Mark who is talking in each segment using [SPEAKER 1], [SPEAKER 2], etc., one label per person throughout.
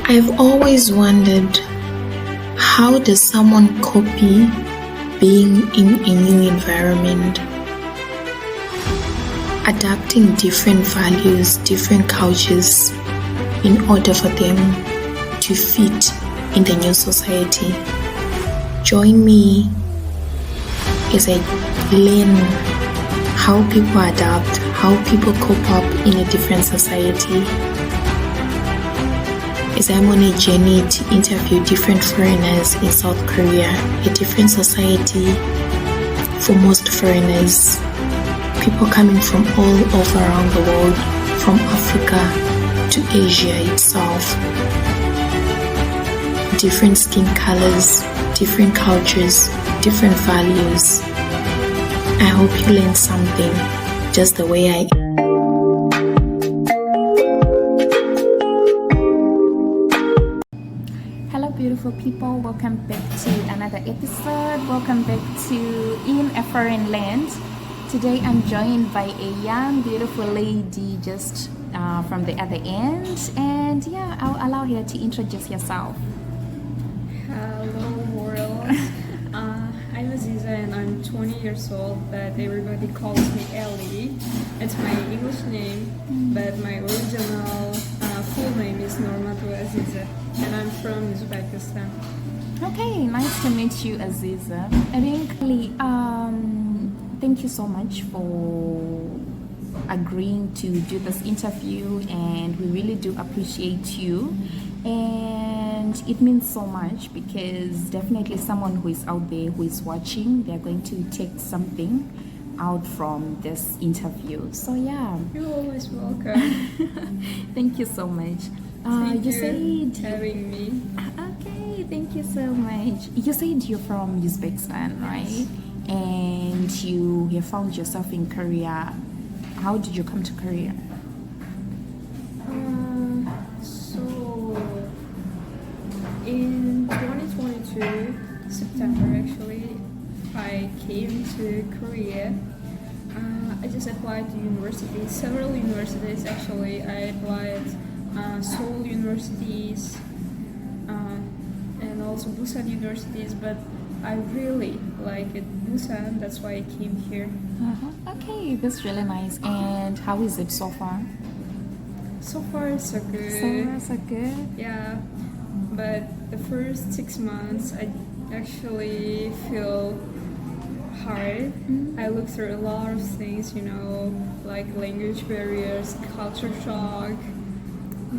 [SPEAKER 1] I've always wondered, how does someone copy being in a new environment? Adapting different values, different cultures in order for them to fit in the new society. Join me as I learn how people adapt, how people cope up in a different society. As I'm on a journey to interview different foreigners in South Korea, a different society for most foreigners, people coming from all over around the world, from Africa to Asia itself. Different skin colors, different cultures, different values. I hope you learned something just the way I am.
[SPEAKER 2] Hello beautiful people, welcome back to another episode. Welcome back to In a Foreign Land. Today I'm joined by a young beautiful lady just from the other end, and yeah, I'll allow her to introduce herself.
[SPEAKER 3] Hello world. I'm Aziza and I'm 20 years old, but everybody calls me Ellie. It's my English name, but my original full name is Aziza, and I'm from Uzbekistan.
[SPEAKER 2] Okay, nice to meet you, Aziza. I think thank you so much for agreeing to do this interview, and we really do appreciate you. And it means so much because definitely someone who is out there who is watching, they're going to take something out from this interview. So yeah,
[SPEAKER 3] You're always welcome.
[SPEAKER 2] thank you so much.
[SPEAKER 3] Thank you
[SPEAKER 2] said
[SPEAKER 3] having me.
[SPEAKER 2] okay, thank you so much. You said you're from Uzbekistan, right? And you found yourself in Korea. How did you come to Korea?
[SPEAKER 3] So in 2022 September, actually, I came to Korea. I just applied to universities, several universities actually. I applied Seoul universities and also Busan universities, but I really like it Busan, that's why I came here.
[SPEAKER 2] Okay, that's really nice. And how is it so far?
[SPEAKER 3] So far so good.
[SPEAKER 2] So good.
[SPEAKER 3] Yeah, but the first 6 months I actually feel hard. I look through a lot of things, like language barriers, culture shock,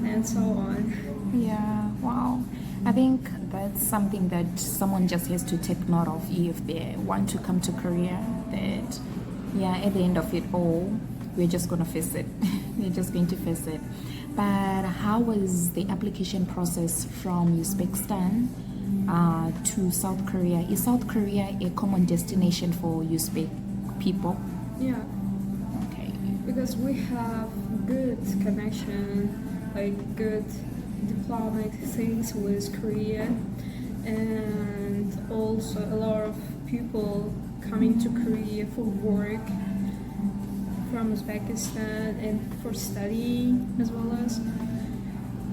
[SPEAKER 3] and so on.
[SPEAKER 2] Yeah, wow. I think that's something that someone just has to take note of if they want to come to Korea. That, yeah, at the end of it all, we're just gonna face it. We're just going to face it. But how was the application process from Uzbekistan to South Korea? Is South Korea a common destination for Uzbek people?
[SPEAKER 3] Yeah,
[SPEAKER 2] Okay.
[SPEAKER 3] because we have good connection, like good diplomatic things with Korea, and also a lot of people coming to Korea for work from Uzbekistan and for studying as well as.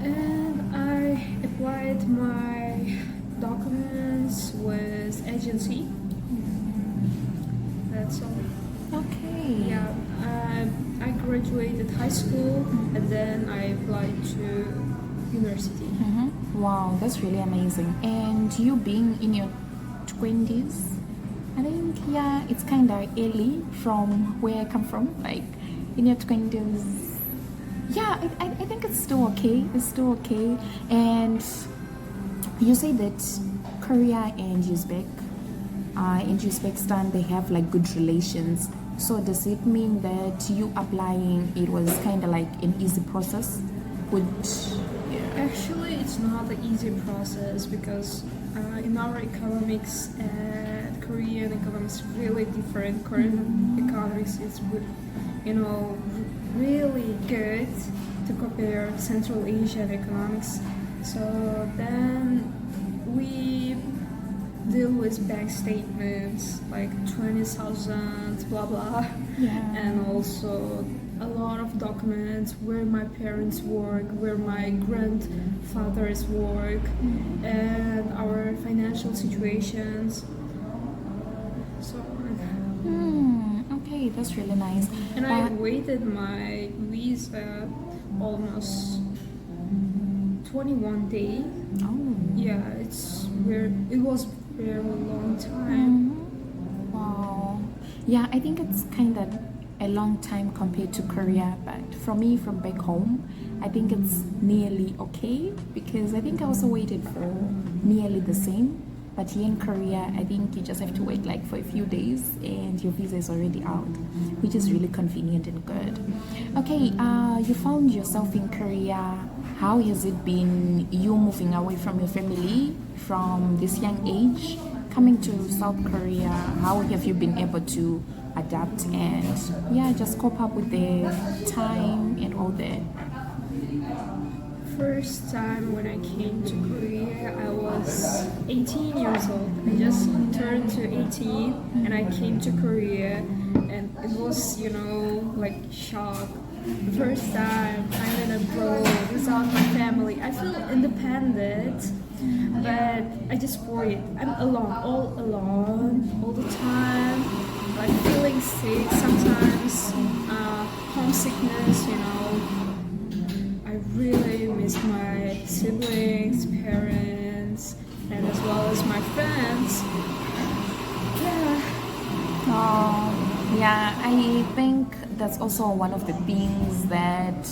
[SPEAKER 3] And I applied my documents with agency. That's all.
[SPEAKER 2] Okay.
[SPEAKER 3] Yeah, I graduated high school and then I applied to university.
[SPEAKER 2] Wow, that's really amazing. And you being in your 20s, I think, yeah, it's kind of early from where I come from. Like, in your 20s, yeah, I think it's still okay. It's still okay. And you say that Korea and Uzbekistan, they have like good relations. So does it mean that you applying, it was kind of like an easy process?
[SPEAKER 3] Actually, it's not an easy process because in our economics, Korean economics really different. Korean economics is, really good to compare Central Asian economics. So then we deal with bank statements like 20,000, blah blah,
[SPEAKER 2] Yeah.
[SPEAKER 3] and also a lot of documents where my parents work, where my grandfathers work, and our financial situations. So,
[SPEAKER 2] Okay, that's really nice.
[SPEAKER 3] and I
[SPEAKER 2] But
[SPEAKER 3] waited my visa almost 21 days.
[SPEAKER 2] oh,
[SPEAKER 3] Yeah, it was very long time.
[SPEAKER 2] wow. Yeah, I think it's kind of a long time compared to Korea, but for me from back home, I think it's nearly okay because I think I also waited for nearly the same. But here in Korea, I think you just have to wait like for a few days and your visa is already out, which is really convenient and good. Okay, you found yourself in Korea. How has it been you moving away from your family from this young age, coming to South Korea? How have you been able to adapt and yeah, just cope up with the time and all that?
[SPEAKER 3] First time when I came to Korea, I was 18 years old. I just turned to 18 and I came to Korea, and it was, like shock. The first time I'm in abroad without my family. I feel independent, but I just worried. I'm alone, all the time, like feeling sick sometimes, homesickness. I really miss my siblings, parents, and as well as my friends. Yeah.
[SPEAKER 2] Oh, yeah, I think that's also one of the things that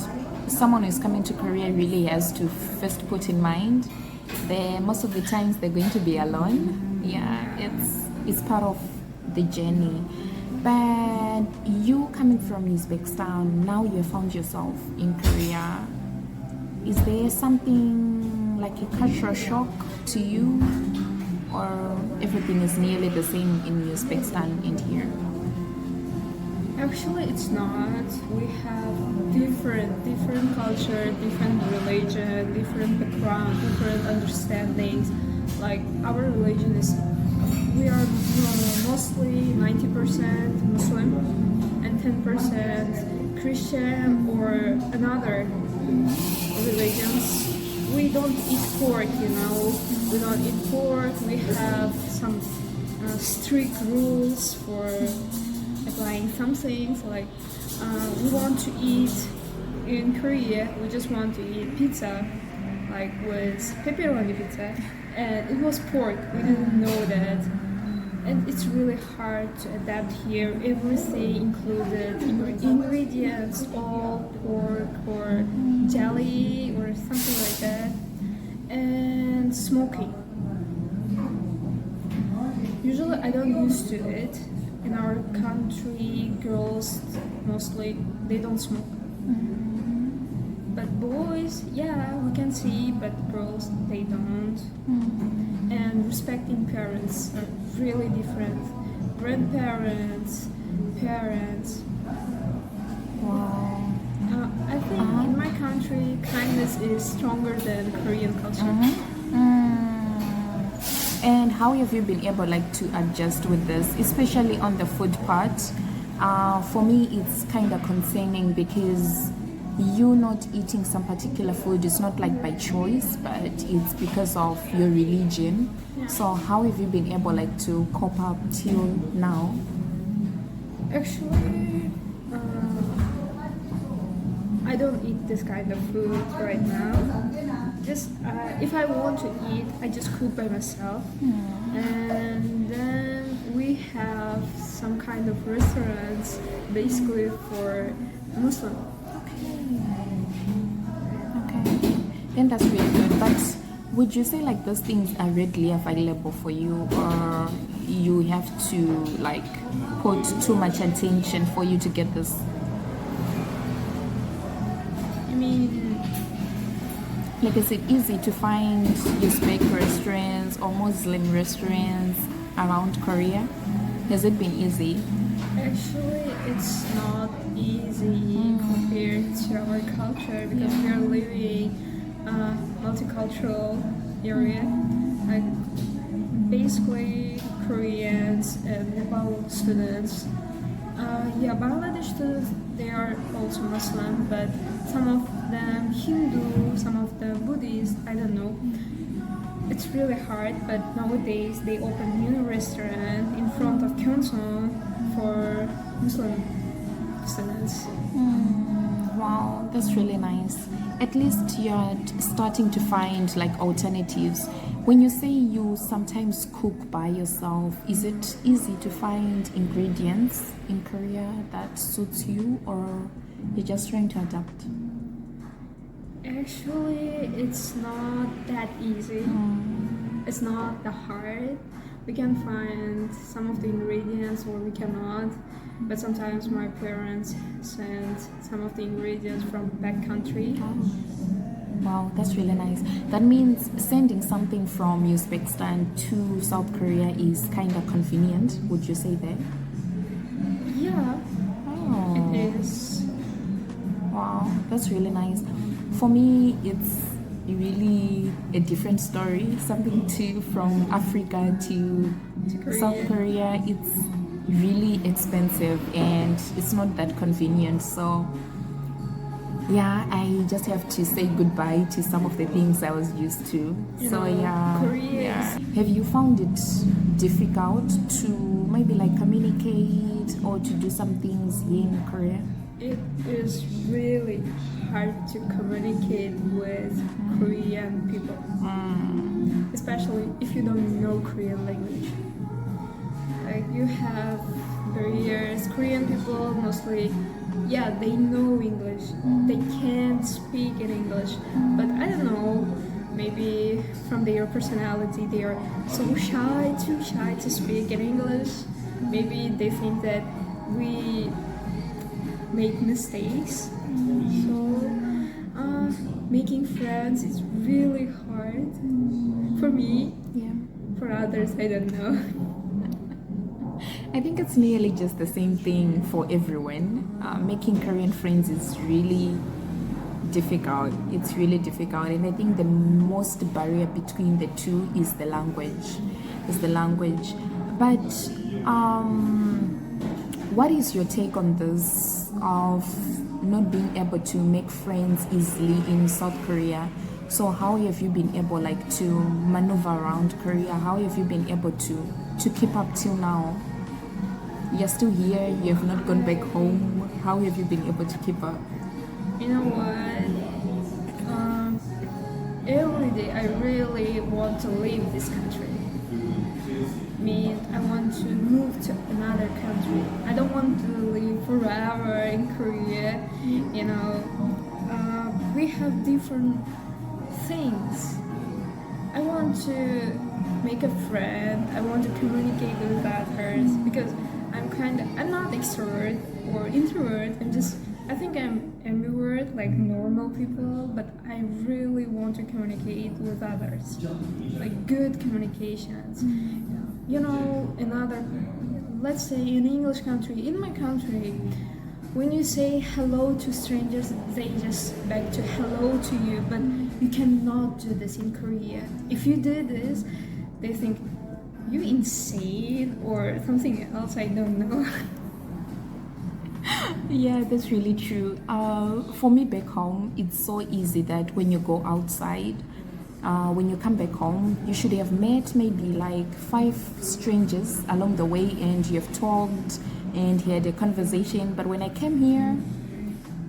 [SPEAKER 2] someone who's coming to Korea really has to first put in mind. Most of the times they're going to be alone. Yeah, it's part of the journey. But you coming from Uzbekistan, now you have found yourself in Korea. Is there something like a cultural shock to you, or everything is nearly the same in Uzbekistan and here?
[SPEAKER 3] Actually, it's not. We have different culture, different religion, different background, different understandings. Like our religion is, we are mostly 90% Muslim and 10% Christian or another religions. We don't eat pork, We don't eat pork. We have some strict rules for applying some things. Like we want to eat in Korea. We just want to eat pizza, like with pepperoni pizza, and it was pork. We didn't know that. And it's really hard to adapt here. Everything included ingredients, all pork or jelly or something like that, and smoking. Usually, I don't used to it. In our country, girls mostly they don't smoke. But boys, yeah, we can see, but girls they don't. And respecting parents are really different. Grandparents, parents.
[SPEAKER 2] Wow.
[SPEAKER 3] I think in my country, kindness is stronger than Korean culture.
[SPEAKER 2] And how have you been able to adjust with this, especially on the food part? For me, it's kind of concerning because you not eating some particular food is not like by choice, but it's because of your religion.
[SPEAKER 3] Yeah.
[SPEAKER 2] So how have you been able to cope up till now?
[SPEAKER 3] Actually, I don't eat this kind of food right now. Just if I want to eat, I just cook by myself. And then we have some kind of restaurants basically for Muslim.
[SPEAKER 2] Okay, then that's really good. But would you say those things are readily available for you, or you have to put too much attention for you to get this?
[SPEAKER 3] I mean,
[SPEAKER 2] Is it easy to find Uzbek restaurants or Muslim restaurants around Korea? Has it been easy?
[SPEAKER 3] actually, it's not easy compared to our culture because we are living a multicultural area. Like basically Koreans and Nepal students. Bangladesh students they are also Muslim, but some of them Hindu, some of them Buddhist. I don't know. It's really hard, but nowadays they open new restaurant in front of Kyonson for Muslim students.
[SPEAKER 2] Wow, that's really nice. At least you're starting to find like alternatives. When you say you sometimes cook by yourself, is it easy to find ingredients in Korea that suits you, or you're just trying to adapt?
[SPEAKER 3] Actually, it's not that easy. It's not that hard. We can find some of the ingredients or we cannot. But sometimes my parents send some of the ingredients from back country.
[SPEAKER 2] Wow, that's really nice. That means sending something from Uzbekistan to South Korea is kind of convenient, would you say that?
[SPEAKER 3] Yeah,
[SPEAKER 2] Oh,
[SPEAKER 3] it is.
[SPEAKER 2] wow, that's really nice. For me, it's really a different story. Something to from Africa to South Korea, it's really expensive and it's not that convenient. So yeah, I just have to say goodbye to some of the things I was used to.
[SPEAKER 3] You
[SPEAKER 2] So
[SPEAKER 3] know,
[SPEAKER 2] yeah,
[SPEAKER 3] Korea
[SPEAKER 2] yeah. Have you found it difficult to maybe like communicate or to do some things here in Korea?
[SPEAKER 3] It is really hard to communicate with Korean people, especially if you don't know Korean language. Like you have barriers. Korean people mostly, yeah, they know English. They can speak in English, but I don't know. Maybe from their personality, they are so shy, too shy to speak in English. Maybe they think that we make mistakes. So making friends is really hard for me.
[SPEAKER 2] Yeah.
[SPEAKER 3] For others, I don't know.
[SPEAKER 2] I think it's nearly just the same thing for everyone. Making Korean friends is really difficult. It's really difficult, and I think the most barrier between the two is the language. But what is your take on this of not being able to make friends easily in South Korea? So how have you been able like to maneuver around Korea? How have you been able to keep up till now? You're still here, you have not gone back home. How have you been able to keep up?
[SPEAKER 3] You know what? Every day I really want to leave this country. I want to move to another country. I don't want to live forever in Korea. You know, we have different things. I want to make a friend. I want to communicate with others because I'm not extrovert or introvert. I think I'm ambivert, like normal people, but I really want to communicate with others, like good communications. You know, let's say in English country, in my country, when you say hello to strangers, they just back to hello to you, but you cannot do this in Korea. If you do this, they think you insane or something else, I don't know.
[SPEAKER 2] Yeah, that's really true. For me back home, it's so easy that when you go outside, when you come back home, you should have met maybe like 5 strangers along the way and you have talked and had a conversation. But when I came here,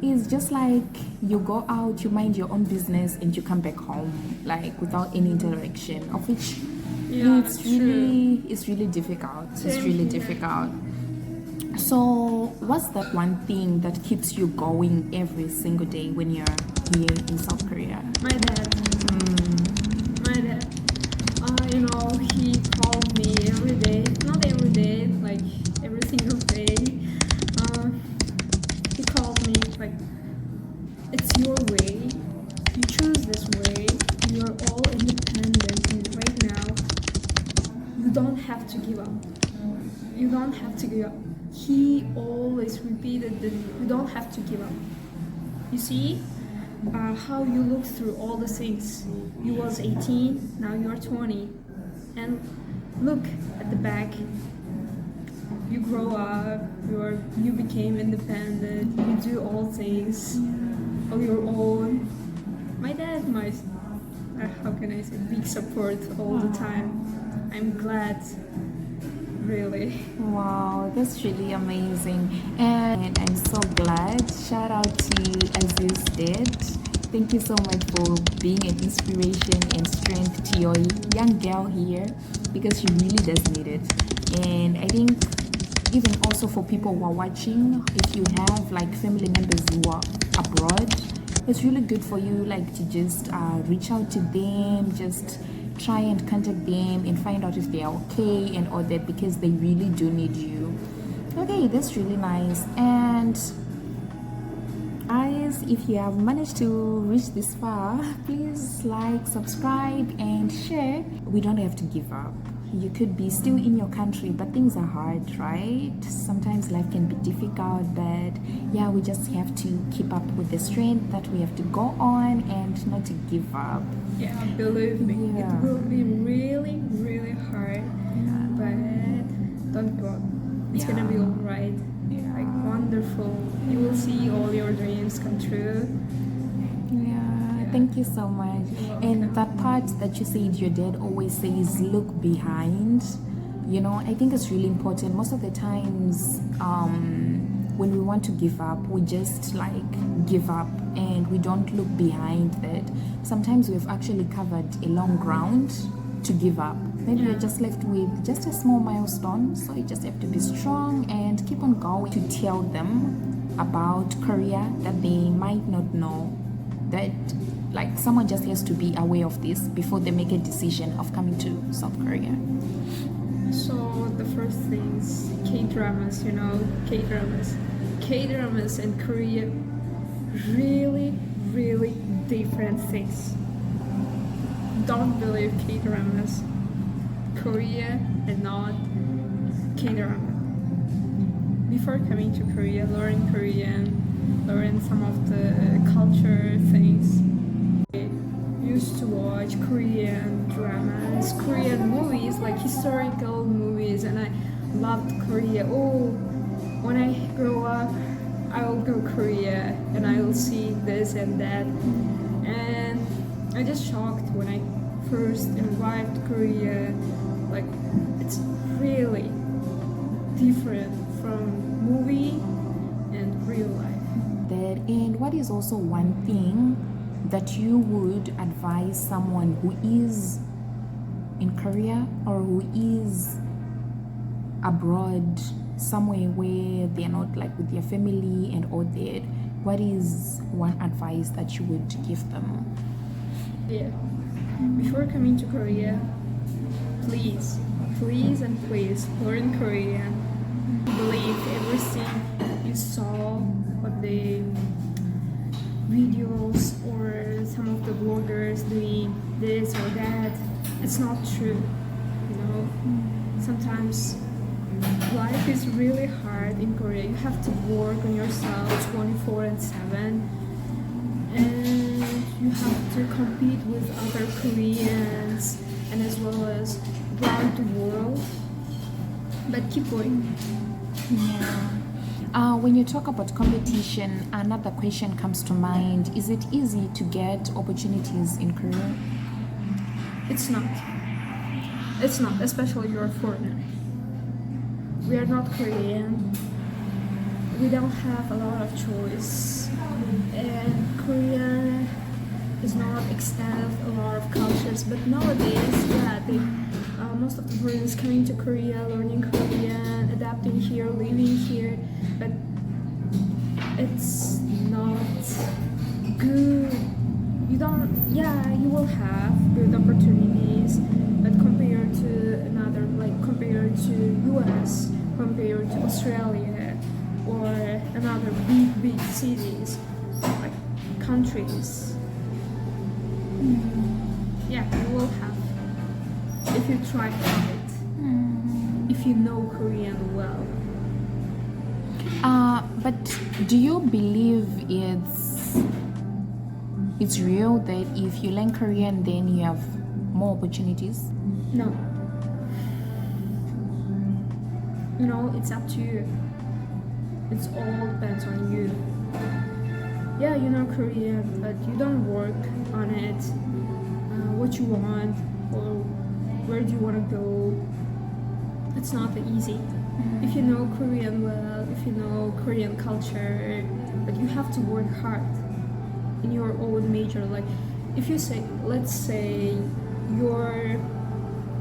[SPEAKER 2] it's just like you go out, you mind your own business and you come back home like without any interaction, of which it's really difficult. It's really difficult. So what's that one thing that keeps you going every single day when you're here in South Korea?
[SPEAKER 3] My dad. You know, he called me every day. Not every day, like every single day. He called me like, it's your way. You choose this way. You are all independent, and right now, you don't have to give up. You don't have to give up. He always repeated that you don't have to give up. You see how you look through all the things. You was 18, now you are 20. And look at the back. you grow up, you became independent, you do all things on your own. My dad, how can I say, big support all the time. I'm glad, really.
[SPEAKER 2] Wow, that's really amazing. And I'm so glad. Shout out to Aziz Dad. Thank you so much for being an inspiration and strength to your young girl here, because she really does need it. And I think even also for people who are watching, if you have like family members who are abroad, it's really good for you like to just reach out to them, just try and contact them and find out if they are okay and all that, because they really do need you. Okay, that's really nice. And guys, if you have managed to reach this far, please like, subscribe and share. We don't have to give up. You could be still in your country, but things are hard, right? Sometimes life can be difficult, but yeah, we just have to keep up with the strength that we have to go on and not to give up.
[SPEAKER 3] Yeah, believe me,
[SPEAKER 2] Yeah.
[SPEAKER 3] it will be really, really hard, but don't give up. It's
[SPEAKER 2] Yeah.
[SPEAKER 3] gonna be alright.
[SPEAKER 2] Yeah.
[SPEAKER 3] Like wonderful. You will see all your dreams come true.
[SPEAKER 2] Yeah, thank you so much. And that part that you said your dad always says, look behind, you know, I think it's really important. Most of the times, when we want to give up, we just like give up and we don't look behind that. Sometimes we've actually covered a long ground to give up. Maybe you're just left with just a small milestone, so you just have to be strong and keep on going to tell them about Korea that they might not know. That like someone just has to be aware of this before they make a decision of coming to South Korea.
[SPEAKER 3] So the first things, K-dramas, you know, K-dramas and Korea, really, really different things. Don't believe K-dramas, Korea and not K-drama. Before coming to Korea, learn Korean, learn some of the culture things. I used to watch Korean dramas, Korean movies, like historical movies, and I loved Korea. Oh, when I grow up, I will go Korea and I will see this and that. And I just shocked when I first arrived to Korea. Like, it's really different from movie and real life.
[SPEAKER 2] That, and what is also one thing that you would advise someone who is in Korea or who is abroad, somewhere where they're not like with their family and all that? What is one advice that you would give them?
[SPEAKER 3] Yeah. Before coming to Korea, please learn Korean. Believe everything you saw on the videos or some of the bloggers doing this or that. It's not true, you know. Sometimes life is really hard in Korea. You have to work on yourself 24/7, and you have to compete with other Koreans and as well as around the world. But keep going.
[SPEAKER 2] Yeah. When you talk about competition, another question comes to mind. Is it easy to get opportunities in Korea?
[SPEAKER 3] It's not. It's not, especially if you're a foreigner. We are not Korean. We don't have a lot of choice. And Korea is not extent a lot of cultures. But nowadays, yeah, most of the foreigners coming to Korea, learning Korean, adapting here, living here. But it's not good. You will have good opportunities, but compared to US, compared to Australia, or another big cities, like countries, yeah, you will have if you try hard, if you know Korean well.
[SPEAKER 2] But do you believe it's real that if you learn Korean then you have more opportunities?
[SPEAKER 3] No. you know, it's up to you. It's all depends on you. Yeah, you know Korean, but you don't work on it. What you want or where do you want to go? It's not that easy. If you know Korean well, if you know Korean culture, but you have to work hard in your own major. Like, if you say, let's say, your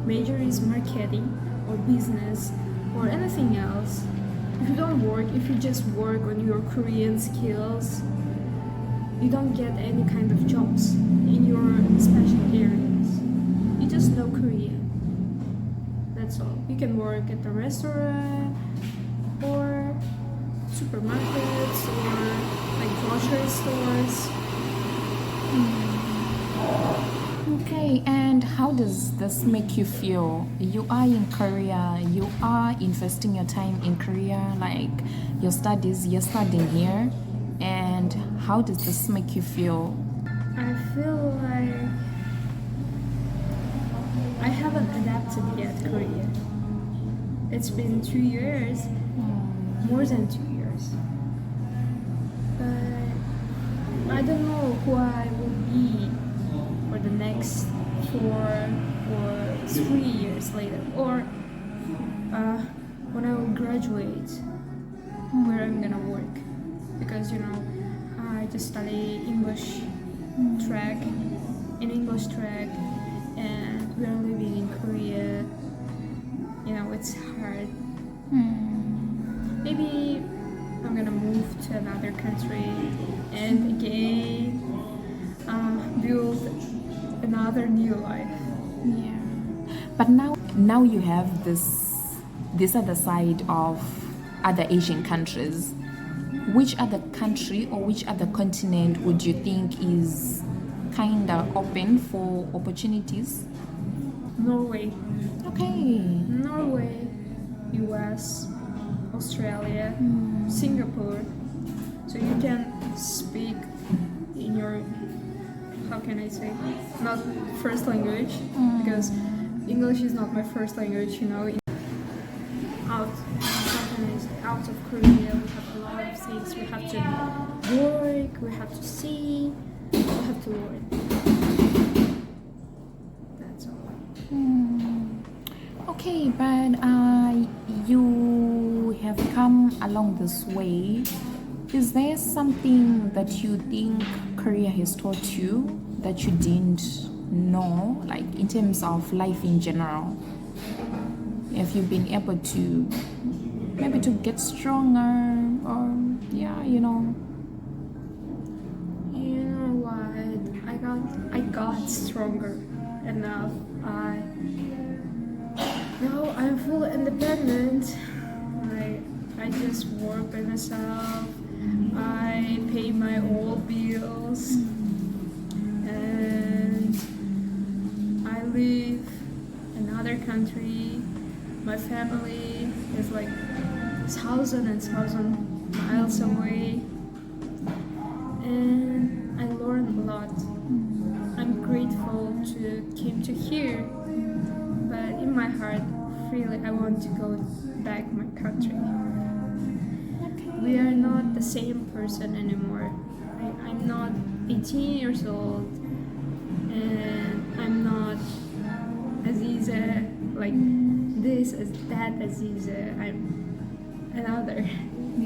[SPEAKER 3] major is marketing or business or anything else. If you don't work, if you just work on your Korean skills, you don't get any kind of jobs in your special areas. You just know Korean. That's all. You can work at the restaurant or supermarkets or like grocery stores.
[SPEAKER 2] Okay, and how does this make you feel? You are in Korea, you are investing your time in Korea, like your studies, you're studying here, and how does this make you feel?
[SPEAKER 3] I feel like I haven't adapted yet Korea. It's been 2 years, more than 2 years. But I don't know who I will be for the next 4 or 3 years later, or when I will graduate, where I'm gonna work. Because you know, I just study English track, and we are living in Korea. You know, it's hard. Maybe I'm gonna move to another country and again build another new life.
[SPEAKER 2] Yeah. But now you have this other side of other Asian countries. Which other country or which other continent would you think is kind of open for opportunities?
[SPEAKER 3] Norway,
[SPEAKER 2] Okay.
[SPEAKER 3] US, Australia, Singapore. So you can speak in your, how can I say, not first language, because English is not my first language, you know. Out, how can I say, out of Korea, we have a lot of things. We have to work, we have to see, we have to learn. That's all.
[SPEAKER 2] Okay, but you have come along this way. Is there something that you think Korea has taught you that you didn't know, like in terms of life in general? If you've been able to maybe to get stronger, or yeah, you know.
[SPEAKER 3] You know what? I got stronger enough. Now I'm fully independent. I just work by myself. I pay my own bills, and I live in another country. My family is like 1,000 and 1,000 miles away, and I learned a lot. I'm grateful to came to here, but in my heart, really, I want to go back my country. We are not the same person anymore. I'm not 18 years old, and I'm not Aziza, like this, as that Aziza. I'm another.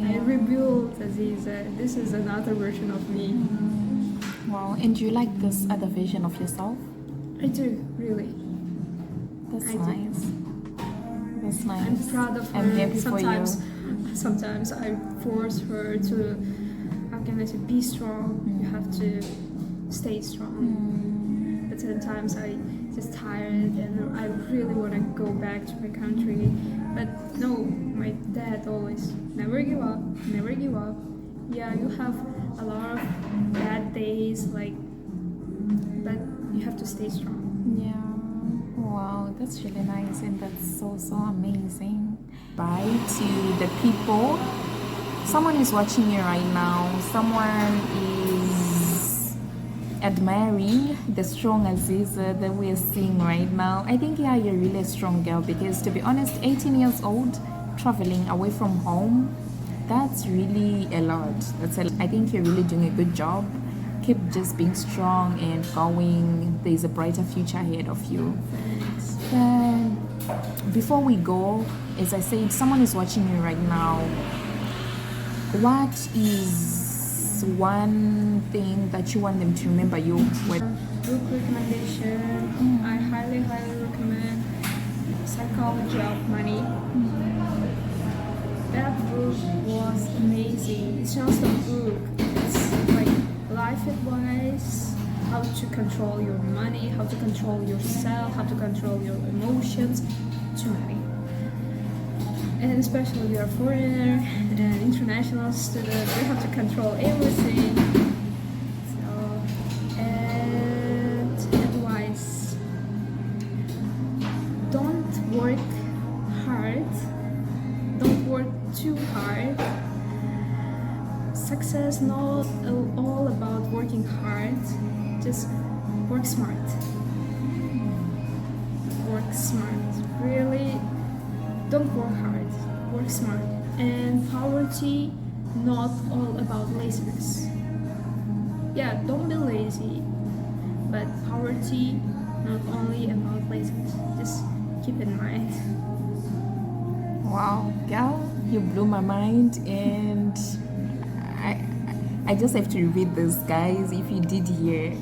[SPEAKER 3] I rebuilt Aziza. This is another version of me.
[SPEAKER 2] Wow, and do you like this other version of yourself?
[SPEAKER 3] I do, really.
[SPEAKER 2] That's
[SPEAKER 3] I do.
[SPEAKER 2] nice. That's nice.
[SPEAKER 3] I'm proud of her.
[SPEAKER 2] I'm happy for you.
[SPEAKER 3] Sometimes I force her to, how can I say, be strong. You have to stay strong. But sometimes I just tired and I really want to go back to my country. But no, my dad always never give up, never give up. Yeah, you have a lot of bad days, like, but you have to stay strong.
[SPEAKER 2] Yeah. Wow, that's really nice, and that's so amazing. Bye to the people. Someone is watching you right now. Someone is admiring the strong Aziza that we're seeing right now. I think, yeah, you're really a strong girl, because to be honest, 18 years old, traveling away from home, that's really a lot. I think you're really doing a good job. Keep just being strong and going. There's a brighter future ahead of you. And before we go, as I said, someone is watching you right now. What is one thing that you want them to remember you with?
[SPEAKER 3] Book recommendation. I highly recommend Psychology of Money. That book was amazing. It's just a book. It's like life advice, how to control your money, how to control yourself, how to control your emotions, to money. And especially if you're a foreigner and international student, you have to control everything. So, and advice, don't work hard, don't work too hard. Success not all about working hard, just work smart. Work smart. Really, don't work hard, work smart. And poverty, not all about laziness. Yeah, don't be lazy, but poverty, not only about laziness. Just keep in mind.
[SPEAKER 2] Wow, girl, you blew my mind, and I just have to repeat this, guys. If you did hear,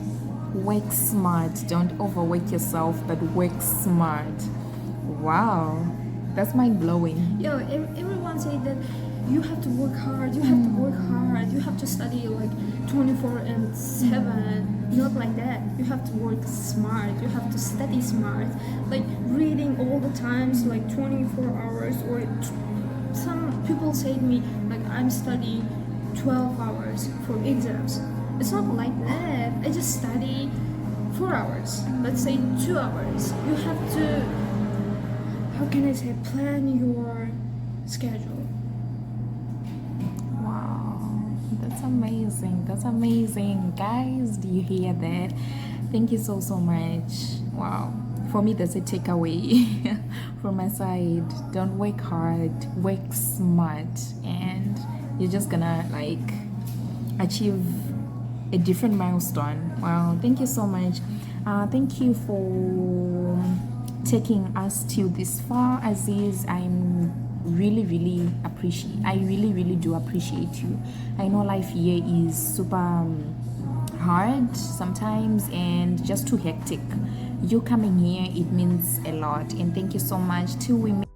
[SPEAKER 2] work smart, don't overwork yourself, but work smart. Wow, that's mind blowing.
[SPEAKER 3] Yo, everyone say that you have to work hard, you have to work hard, you have to study like 24/7. Not like that. You have to work smart, you have to study smart. Like reading all the times, like 24 hours, or some people say to me, like I'm studying 12 hours for exams. It's not like that. I just study 4 hours, let's say 2 hours. You have to, how can I say, plan your schedule.
[SPEAKER 2] Wow, that's amazing. That's amazing. Guys, do you hear that? Thank you so much. Wow. For me, that's a takeaway from my side. Don't work hard, work smart, and you're just gonna like achieve a different milestone. Wow, thank you so much. Thank you for taking us till this far, Aziz. I really do appreciate you. I know life here is super hard sometimes and just too hectic. You coming here, it means a lot, and thank you so much. Till we meet